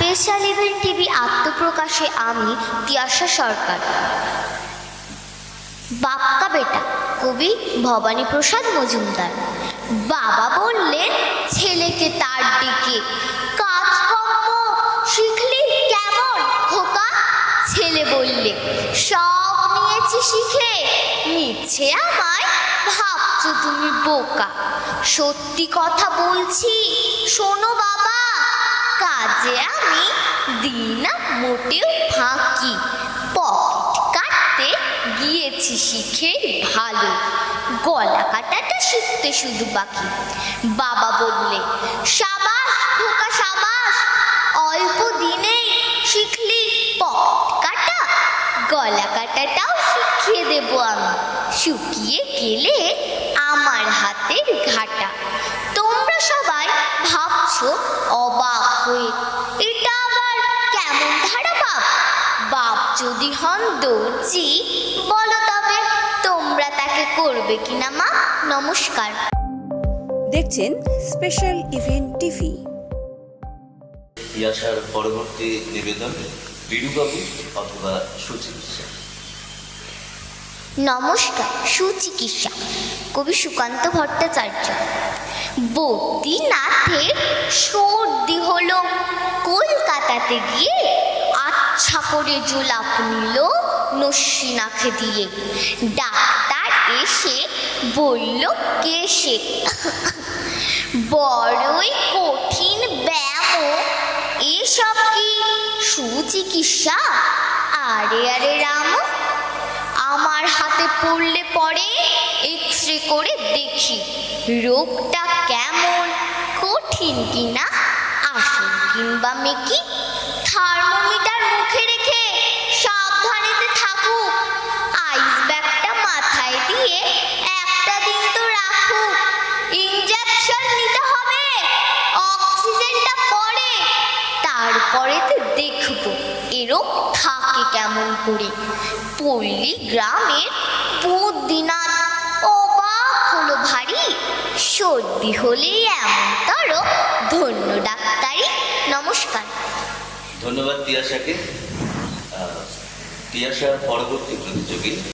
Special event TV আত্মপ্রকাশে আমি তিয়াশা সরকার। বাপ্পা বেটা কবি ভবানী প্রসাদ মজুমদার। বাবা বললেন ছেলেকে তার দিকে, কাজকর্ম শিখলি কেমন খোকা? ছেলে বললে সব নিয়েছি শিখে, মিছে আমায় ভাবছো তুমি বোকা। সত্যি কথা বলছি শোনো বাবা, কাজে আমি দিই না মোটেও ফাঁকি। পকেট কাটতে গিয়েছি শিখে ভালো, গলা কাটাটা শিখতে শুধু বাকি। বাবা বললে সাবাস খোকা সাবাস, অল্প দিনেই শিখলি পকেট কাটা, গলা কাটাটাও শিখিয়ে দেবো আমি, শুকিয়ে গেলে আমার হাতের ঘাটা। তোমরা সবাই ভাবছো অবাক হয়ে, এটা আবার কেমন ধারা বাপ? বাপ যদি হন দর্জি, বলো তবে তোমরা তাকে করবে কিনা মা? নমস্কার। দেখছেন স্পেশাল ইভেন্ট টিভি। তিয়াশার পরবর্তী নিবেদন বিরুবাবু অথবা সুচিকিৎসা। নমস্কার। সুচিকিৎসা কবি সুকান্ত ভট্টাচার্য। বদ্রীনাথের সর্দি হলো, কলকাতাতে গিয়ে আচ্ছা করে জোলাপ নিল নস্যি নাকে দিয়ে। ডাক্তার এসে বলল কেসে, বড়ই কঠিন ব্যায়াম, এসব কি সুচিকিৎসা? আরে আরে রাম, আমার হাতে পড়লে পরে এক্সরে করে দেখি রোগটা কেমন, কঠিন কিনা আসল কিংবা মেকি। থার্মোমিটার মুখে রেখে সাবধানেতে থাকুক, আইস ব্যাগটা মাথায় দিয়ে একটা দিন তো রাখুক। ইনজেকশন নিতে হবে, অক্সিজেনটা পরে, তারপরে তো দেখব এরকম থাকে কেমন করে। পল্লী গ্রামের বদ্রীনাথ অবাক হলো ভারী, সর্দি হলে এমনতর ধন্য ডাক্তারি। নমস্কার। ধন্যবাদ তিয়াশাকে। তিয়াশার পরবর্তী প্রতিযোগী